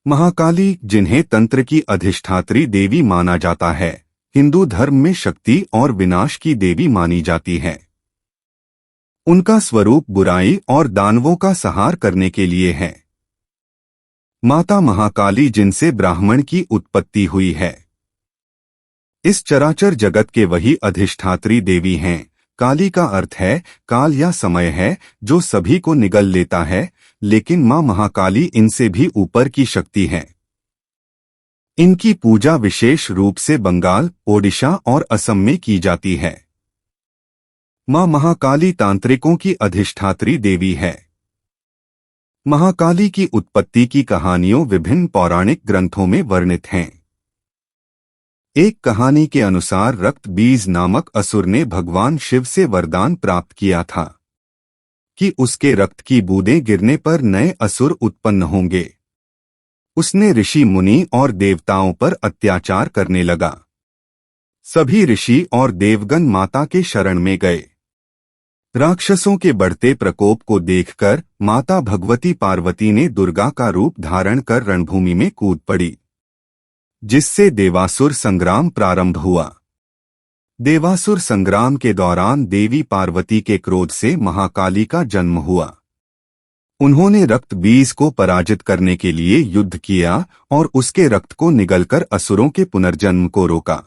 महाकाली, जिन्हें तंत्र की अधिष्ठात्री देवी माना जाता है, हिंदू धर्म में शक्ति और विनाश की देवी मानी जाती है। उनका स्वरूप बुराई और दानवों का संहार करने के लिए है। माता महाकाली, जिनसे ब्राह्मण की उत्पत्ति हुई है, इस चराचर जगत के वही अधिष्ठात्री देवी हैं। काली का अर्थ है काल या समय है, जो सभी को निगल लेता है, लेकिन मां महाकाली इनसे भी ऊपर की शक्ति है। इनकी पूजा विशेष रूप से बंगाल, ओडिशा और असम में की जाती है। मां महाकाली तांत्रिकों की अधिष्ठात्री देवी है। महाकाली की उत्पत्ति की कहानियों विभिन्न पौराणिक ग्रंथों में वर्णित हैं। एक कहानी के अनुसार रक्त बीज नामक असुर ने भगवान शिव से वरदान प्राप्त किया था कि उसके रक्त की बूंदें गिरने पर नए असुर उत्पन्न होंगे। उसने ऋषि मुनि और देवताओं पर अत्याचार करने लगा। सभी ऋषि और देवगण माता के शरण में गए। राक्षसों के बढ़ते प्रकोप को देखकर माता भगवती पार्वती ने दुर्गा का रूप धारण कर रणभूमि में कूद पड़ी, जिससे देवासुर संग्राम प्रारंभ हुआ। देवासुर संग्राम के दौरान देवी पार्वती के क्रोध से महाकाली का जन्म हुआ। उन्होंने रक्त बीज को पराजित करने के लिए युद्ध किया और उसके रक्त को निगलकर असुरों के पुनर्जन्म को रोका।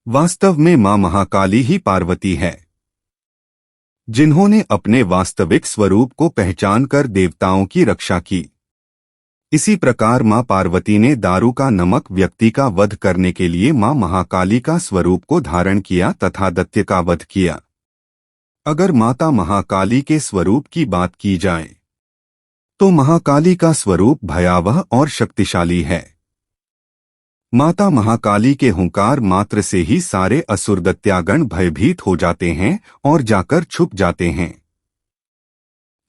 वास्तव में मां महाकाली ही पार्वती है, जिन्होंने अपने वास्तविक स्वरूप को पहचानकर देवताओं की रक्षा की। इसी प्रकार मां पार्वती ने दारू का नमक व्यक्ति का वध करने के लिए मां महाकाली का स्वरूप को धारण किया तथा दैत्य का वध किया। अगर माता महाकाली के स्वरूप की बात की जाए तो महाकाली का स्वरूप भयावह और शक्तिशाली है। माता महाकाली के हुंकार मात्र से ही सारे असुर दैत्यागण भयभीत हो जाते हैं और जाकर छुप जाते हैं।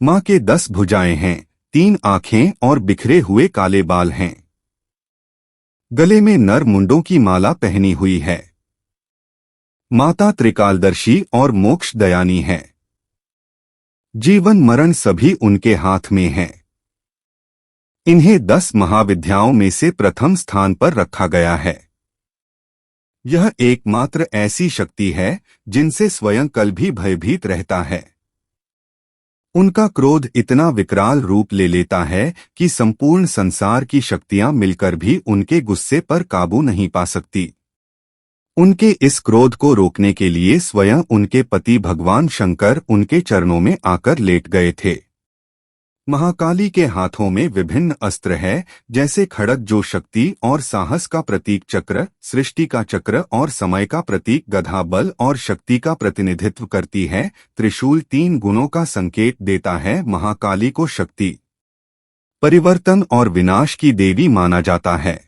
मां के 10 भुजाएं हैं, 3 आंखें और बिखरे हुए काले बाल हैं। गले में नर मुंडों की माला पहनी हुई है। माता त्रिकालदर्शी और मोक्ष दयानी है। जीवन मरण सभी उनके हाथ में है। इन्हें 10 महाविद्याओं में से प्रथम स्थान पर रखा गया है। यह एकमात्र ऐसी शक्ति है जिनसे स्वयं कल भी भयभीत रहता है। उनका क्रोध इतना विकराल रूप ले लेता है कि संपूर्ण संसार की शक्तियां मिलकर भी उनके गुस्से पर काबू नहीं पा सकती। उनके इस क्रोध को रोकने के लिए स्वयं उनके पति भगवान शंकर उनके चरणों में आकर लेट गए थे। महाकाली के हाथों में विभिन्न अस्त्र है, जैसे खड्ग जो शक्ति और साहस का प्रतीक, चक्र सृष्टि का चक्र और समय का प्रतीक, गदा बल और शक्ति का प्रतिनिधित्व करती है, त्रिशूल 3 गुणों का संकेत देता है। महाकाली को शक्ति, परिवर्तन और विनाश की देवी माना जाता है।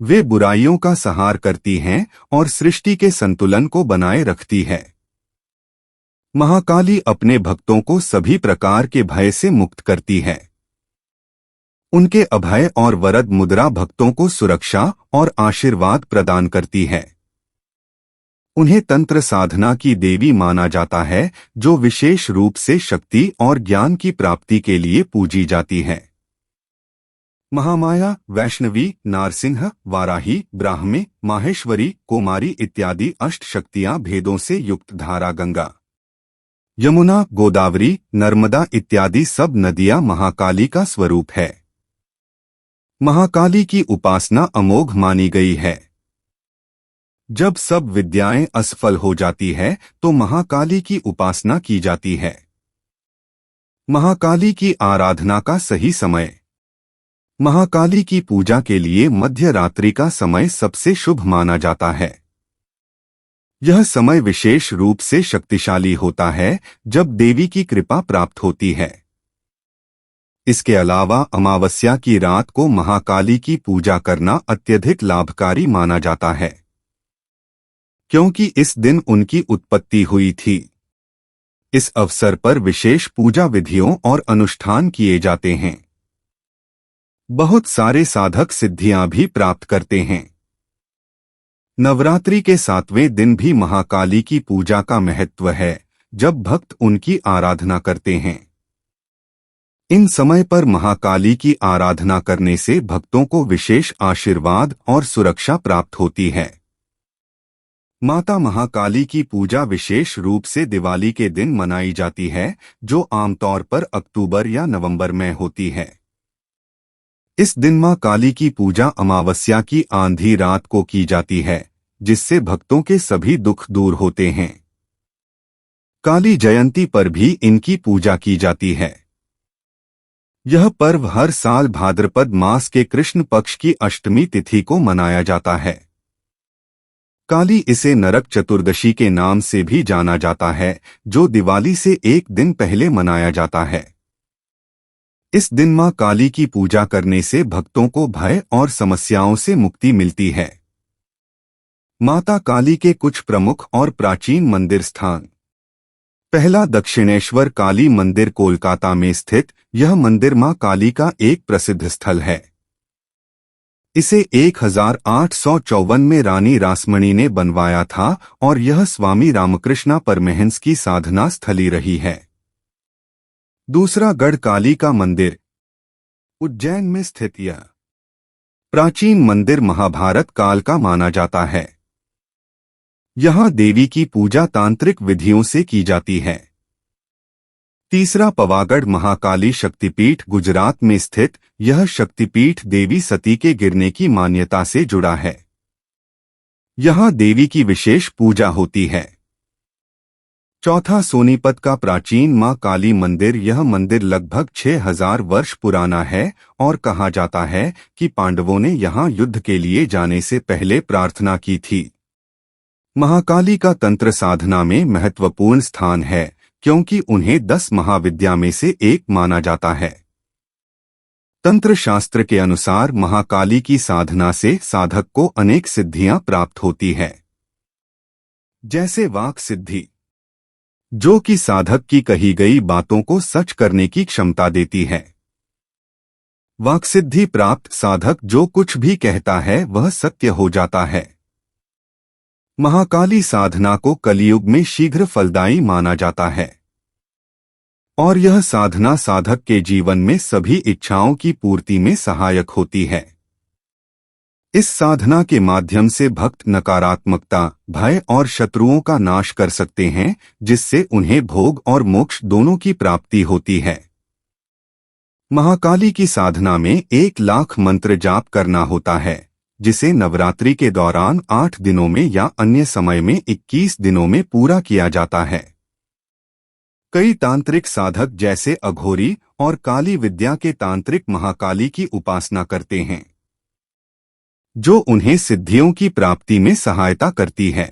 वे बुराइयों का संहार करती हैं और सृष्टि के संतुलन को बनाए रखती है। महाकाली अपने भक्तों को सभी प्रकार के भय से मुक्त करती है। उनके अभय और वरद मुद्रा भक्तों को सुरक्षा और आशीर्वाद प्रदान करती है। उन्हें तंत्र साधना की देवी माना जाता है, जो विशेष रूप से शक्ति और ज्ञान की प्राप्ति के लिए पूजी जाती है। महामाया, वैष्णवी, नारसिंह, वाराही, ब्राह्मी, माहेश्वरी, कुमारी इत्यादि 8 शक्तियां भेदों से युक्त धारा गंगा, यमुना, गोदावरी, नर्मदा इत्यादि सब नदियां महाकाली का स्वरूप है। महाकाली की उपासना अमोघ मानी गई है। जब सब विद्याएं असफल हो जाती है तो महाकाली की उपासना की जाती है। महाकाली की आराधना का सही समय। महाकाली की पूजा के लिए मध्य रात्रि का समय सबसे शुभ माना जाता है। यह समय विशेष रूप से शक्तिशाली होता है जब देवी की कृपा प्राप्त होती है। इसके अलावा अमावस्या की रात को महाकाली की पूजा करना अत्यधिक लाभकारी माना जाता है, क्योंकि इस दिन उनकी उत्पत्ति हुई थी। इस अवसर पर विशेष पूजा विधियों और अनुष्ठान किए जाते हैं। बहुत सारे साधक सिद्धियां भी प्राप्त करते हैं। नवरात्रि के 7वें दिन भी महाकाली की पूजा का महत्व है, जब भक्त उनकी आराधना करते हैं। इन समय पर महाकाली की आराधना करने से भक्तों को विशेष आशीर्वाद और सुरक्षा प्राप्त होती है। माता महाकाली की पूजा विशेष रूप से दिवाली के दिन मनाई जाती है, जो आमतौर पर अक्टूबर या नवंबर में होती है। इस दिन मां काली की पूजा अमावस्या की आंधी रात को की जाती है, जिससे भक्तों के सभी दुख दूर होते हैं। काली जयंती पर भी इनकी पूजा की जाती है। यह पर्व हर साल भाद्रपद मास के कृष्ण पक्ष की अष्टमी तिथि को मनाया जाता है। काली इसे नरक चतुर्दशी के नाम से भी जाना जाता है, जो दिवाली से एक दिन पहले मनाया जाता है। इस दिन मां काली की पूजा करने से भक्तों को भय और समस्याओं से मुक्ति मिलती है। माता काली के कुछ प्रमुख और प्राचीन मंदिर स्थान। पहला, दक्षिणेश्वर काली मंदिर कोलकाता में स्थित। यह मंदिर मां काली का एक प्रसिद्ध स्थल है। इसे 1854 में रानी रासमणी ने बनवाया था और यह स्वामी रामकृष्ण परमहंस की साधना स्थली रही है। दूसरा, गढ़ काली का मंदिर उज्जैन में स्थित। यह प्राचीन मंदिर महाभारत काल का माना जाता है। यहाँ देवी की पूजा तांत्रिक विधियों से की जाती है। तीसरा, पवागढ़ महाकाली शक्तिपीठ गुजरात में स्थित। यह शक्तिपीठ देवी सती के गिरने की मान्यता से जुड़ा है। यहाँ देवी की विशेष पूजा होती है। चौथा, सोनीपत का प्राचीन मां काली मंदिर। यह मंदिर लगभग 6000 वर्ष पुराना है और कहा जाता है कि पांडवों ने यहाँ युद्ध के लिए जाने से पहले प्रार्थना की थी। महाकाली का तंत्र साधना में महत्वपूर्ण स्थान है, क्योंकि उन्हें 10 महाविद्या में से एक माना जाता है। तंत्र शास्त्र के अनुसार महाकाली की साधना से साधक को अनेक सिद्धियां प्राप्त होती है, जैसे वाक सिद्धि, जो कि साधक की कही गई बातों को सच करने की क्षमता देती है। वाक सिद्धि प्राप्त साधक जो कुछ भी कहता है वह सत्य हो जाता है। महाकाली साधना को कलियुग में शीघ्र फलदायी माना जाता है और यह साधना साधक के जीवन में सभी इच्छाओं की पूर्ति में सहायक होती है। इस साधना के माध्यम से भक्त नकारात्मकता, भय और शत्रुओं का नाश कर सकते हैं, जिससे उन्हें भोग और मोक्ष दोनों की प्राप्ति होती है। महाकाली की साधना में 1 लाख मंत्र जाप करना होता है, जिसे नवरात्रि के दौरान 8 दिनों में या अन्य समय में 21 दिनों में पूरा किया जाता है। कई तांत्रिक साधक जैसे अघोरी और काली विद्या के तांत्रिक महाकाली की उपासना करते हैं, जो उन्हें सिद्धियों की प्राप्ति में सहायता करती है।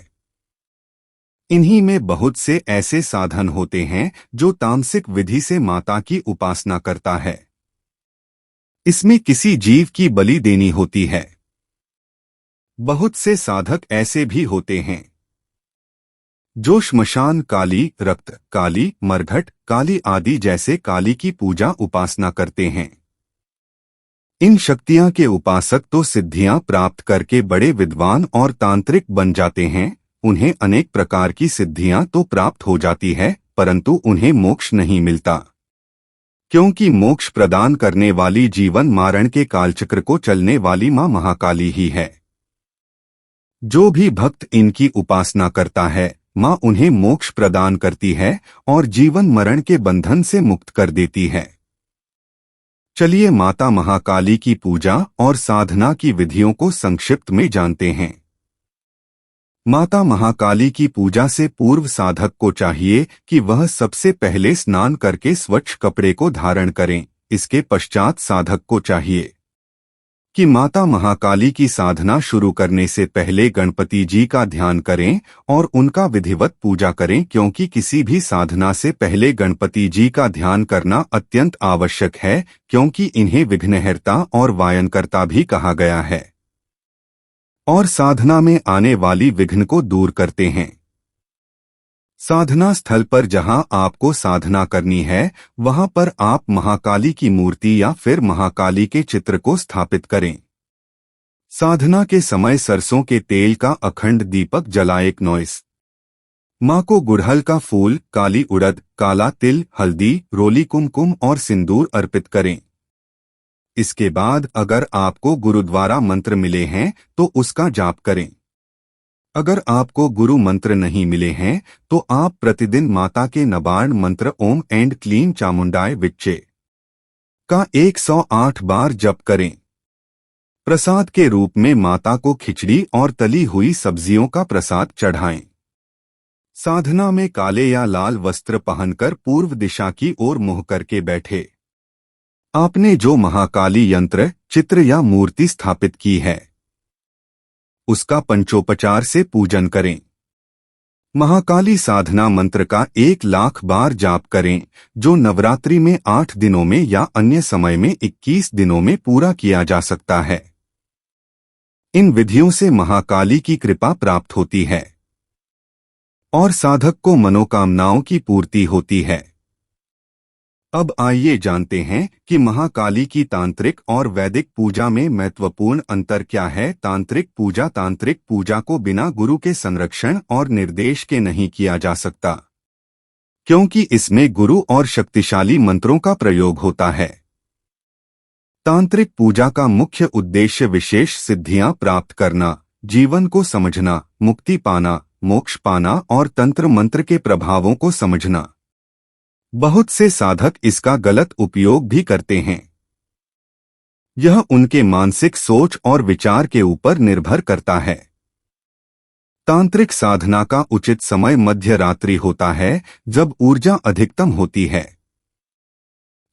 इन्हीं में बहुत से ऐसे साधन होते हैं जो तामसिक विधि से माता की उपासना करता है। इसमें किसी जीव की बलि देनी होती है। बहुत से साधक ऐसे भी होते हैं जो श्मशान काली, रक्त काली, मरघट काली आदि जैसे काली की पूजा उपासना करते हैं। इन शक्तियां के उपासक तो सिद्धियां प्राप्त करके बड़े विद्वान और तांत्रिक बन जाते हैं। उन्हें अनेक प्रकार की सिद्धियां तो प्राप्त हो जाती है, परंतु उन्हें मोक्ष नहीं मिलता, क्योंकि मोक्ष प्रदान करने वाली जीवन मारण के कालचक्र को चलने वाली मां महाकाली ही है। जो भी भक्त इनकी उपासना करता है, मां उन्हें मोक्ष प्रदान करती है और जीवन मरण के बंधन से मुक्त कर देती है। चलिए माता महाकाली की पूजा और साधना की विधियों को संक्षिप्त में जानते हैं। माता महाकाली की पूजा से पूर्व साधक को चाहिए कि वह सबसे पहले स्नान करके स्वच्छ कपड़े को धारण करें। इसके पश्चात साधक को चाहिए कि माता महाकाली की साधना शुरू करने से पहले गणपति जी का ध्यान करें और उनका विधिवत पूजा करें, क्योंकि किसी भी साधना से पहले गणपति जी का ध्यान करना अत्यंत आवश्यक है, क्योंकि इन्हें विघ्नहर्ता और वायनकर्ता भी कहा गया है और साधना में आने वाली विघ्न को दूर करते हैं। साधना स्थल पर जहां आपको साधना करनी है, वहां पर आप महाकाली की मूर्ति या फिर महाकाली के चित्र को स्थापित करें। साधना के समय सरसों के तेल का अखंड दीपक जलाएं। 9 माँ को गुड़हल का फूल, काली उड़द, काला तिल, हल्दी, रोली कुमकुम और सिंदूर अर्पित करें। इसके बाद अगर आपको गुरुद्वारा मंत्र मिले हैं तो उसका जाप करें। अगर आपको गुरु मंत्र नहीं मिले हैं तो आप प्रतिदिन माता के नबार्ण मंत्र ओम एंड क्लीं चामुंडाय विच्चे का 108 बार जप करें। प्रसाद के रूप में माता को खिचड़ी और तली हुई सब्जियों का प्रसाद चढ़ाएं। साधना में काले या लाल वस्त्र पहनकर पूर्व दिशा की ओर मुंह करके बैठे। आपने जो महाकाली यंत्र, चित्र या मूर्ति स्थापित की है उसका पंचोपचार से पूजन करें। महाकाली साधना मंत्र का 1,00,000 बार जाप करें, जो नवरात्रि में 8 दिनों में या अन्य समय में 21 दिनों में पूरा किया जा सकता है। इन विधियों से महाकाली की कृपा प्राप्त होती है और साधक को मनोकामनाओं की पूर्ति होती है। अब आइए जानते हैं कि महाकाली की तांत्रिक और वैदिक पूजा में महत्वपूर्ण अंतर क्या है। तांत्रिक पूजा को बिना गुरु के संरक्षण और निर्देश के नहीं किया जा सकता, क्योंकि इसमें गुरु और शक्तिशाली मंत्रों का प्रयोग होता है। तांत्रिक पूजा का मुख्य उद्देश्य विशेष सिद्धियां प्राप्त करना, जीवन को समझना, मुक्ति पाना, मोक्ष पाना और तंत्र मंत्र के प्रभावों को समझना। बहुत से साधक इसका गलत उपयोग भी करते हैं। यह उनके मानसिक सोच और विचार के ऊपर निर्भर करता है। तांत्रिक साधना का उचित समय मध्य रात्रि होता है, जब ऊर्जा अधिकतम होती है।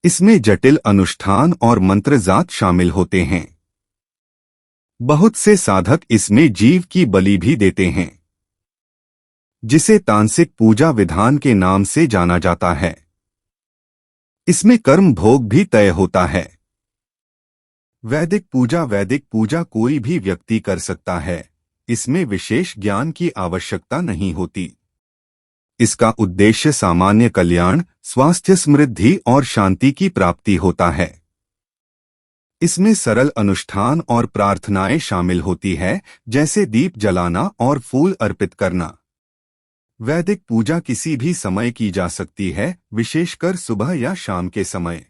इसमें जटिल अनुष्ठान और मंत्र जाप शामिल होते हैं। बहुत से साधक इसमें जीव की बलि भी देते हैं, जिसे तांत्रिक पूजा विधान के नाम से जाना जाता है। इसमें कर्म भोग भी तय होता है। वैदिक पूजा कोई भी व्यक्ति कर सकता है। इसमें विशेष ज्ञान की आवश्यकता नहीं होती। इसका उद्देश्य सामान्य कल्याण, स्वास्थ्य, समृद्धि और शांति की प्राप्ति होता है। इसमें सरल अनुष्ठान और प्रार्थनाएं शामिल होती है, जैसे दीप जलाना और फूल अर्पित करना। वैदिक पूजा किसी भी समय की जा सकती है, विशेषकर सुबह या शाम के समय।